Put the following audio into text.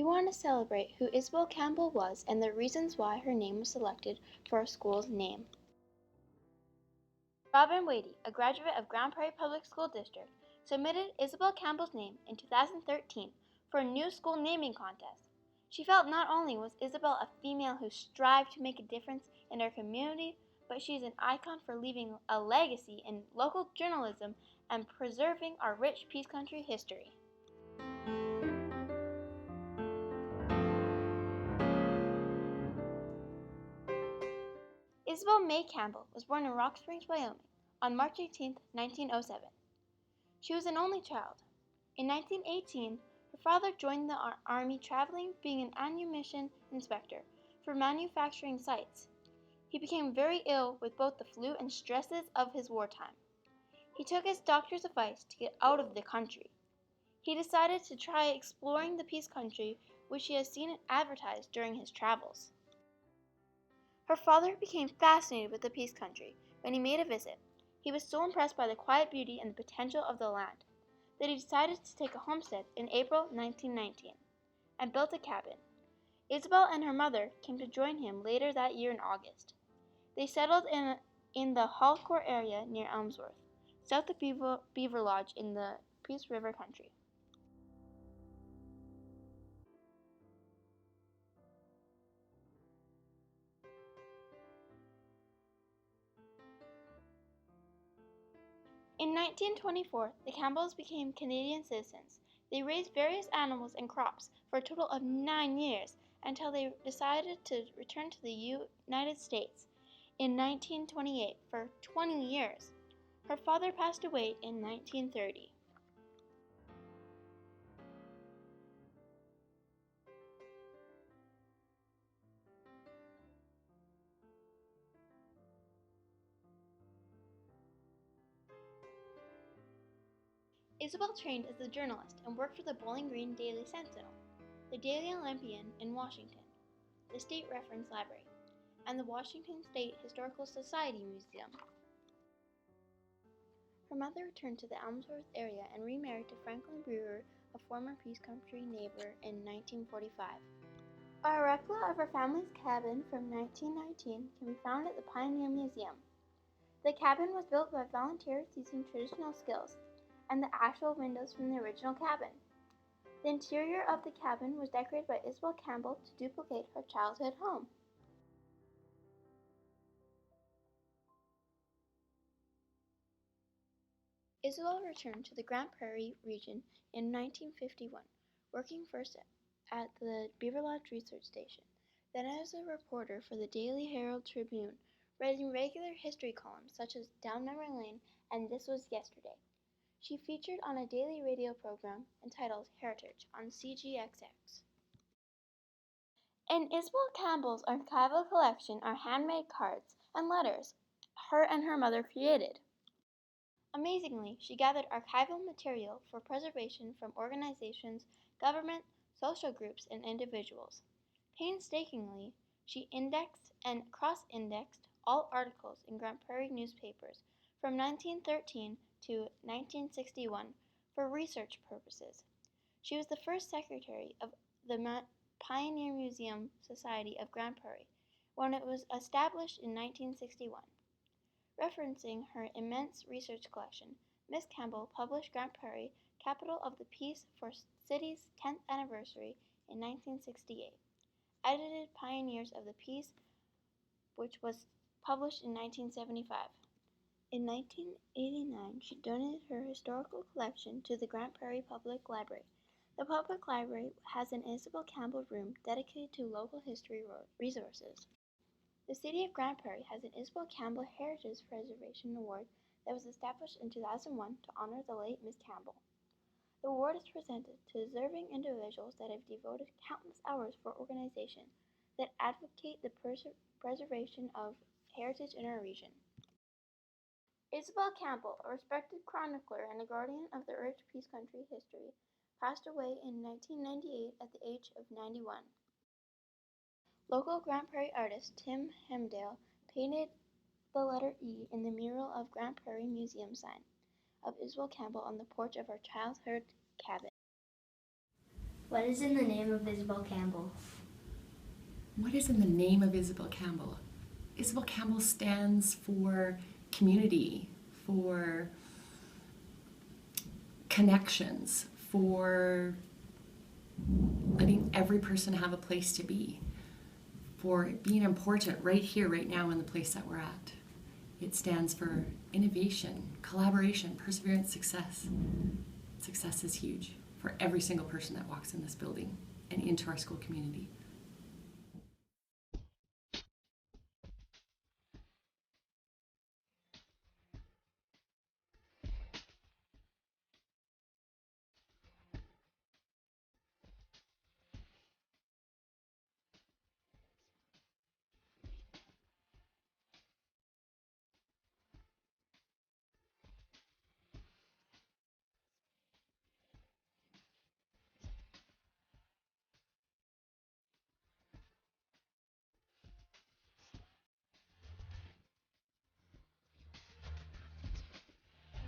want to celebrate who Isabel Campbell was and the reasons why her name was selected for our school's name. Robin Wadey, a graduate of Grand Prairie Public School District, submitted Isabel Campbell's name in 2013 for a new school naming contest. She felt not only was Isabel a female who strived to make a difference in her community, but she's an icon for leaving a legacy in local journalism and preserving our rich Peace Country history. Isabel May Campbell was born in Rock Springs, Wyoming, on March 18, 1907. She was an only child. In 1918, her father joined the Army traveling being an ammunition inspector for manufacturing sites. He became very ill with both the flu and stresses of his wartime. He took his doctor's advice to get out of the country. He decided to try exploring the Peace Country, which he has seen advertised during his travels. Her father became fascinated with the Peace Country when he made a visit. He was so impressed by the quiet beauty and the potential of the land that he decided to take a homestead in April 1919 and built a cabin. Isabel and her mother came to join him later that year in August. They settled in the Hallcore area near Elmsworth, south of Beaver Lodge in the Peace River Country. In 1924, the Campbells became Canadian citizens. They raised various animals and crops for a total of 9 years until they decided to return to the United States in 1928 for 20 years. Her father passed away in 1930. Isabel trained as a journalist and worked for the Bowling Green Daily Sentinel, the Daily Olympian in Washington, the State Reference Library, and the Washington State Historical Society Museum. Her mother returned to the Elmsworth area and remarried to Franklin Brewer, a former Peace Country neighbor, in 1945. A replica of her family's cabin from 1919 can be found at the Pioneer Museum. The cabin was built by volunteers using traditional skills, and the actual windows from the original cabin. The interior of the cabin was decorated by Isabel Campbell to duplicate her childhood home. Isabel returned to the Grand Prairie region in 1951, working first at the Beaver Lodge Research Station, then as a reporter for the Daily Herald Tribune, writing regular history columns such as Down Memory Lane and This Was Yesterday. She featured on a daily radio program entitled Heritage on CGXX. In Isabel Campbell's archival collection are handmade cards and letters her and her mother created. Amazingly, she gathered archival material for preservation from organizations, government, social groups, and individuals. Painstakingly, she indexed and cross-indexed all articles in Grand Prairie newspapers from 1913 to 1961 for research purposes. She was the first secretary of the Pioneer Museum Society of Grand Prairie when it was established in 1961. Referencing her immense research collection, Miss Campbell published Grand Prairie, Capital of the Peace for City's 10th Anniversary in 1968, edited Pioneers of the Peace, which was published in 1975. In 1989, she donated her historical collection to the Grand Prairie Public Library. The public library has an Isabel Campbell room dedicated to local history resources. The City of Grand Prairie has an Isabel Campbell Heritage Preservation Award that was established in 2001 to honor the late Miss Campbell. The award is presented to deserving individuals that have devoted countless hours for organizations that advocate the preservation of heritage in our region. Isabel Campbell, a respected chronicler and a guardian of the rich Peace Country history, passed away in 1998 at the age of 91. Local Grand Prairie artist Tim Hemdale painted the letter E in the mural of Grand Prairie Museum sign of Isabel Campbell on the porch of her childhood cabin. What is in the name of Isabel Campbell? What is in the name of Isabel Campbell? Isabel Campbell stands for community, for connections, for letting every person have a place to be, for being important right here, right now in the place that we're at. It stands for innovation, collaboration, perseverance, success. Success is huge for every single person that walks in this building and into our school community.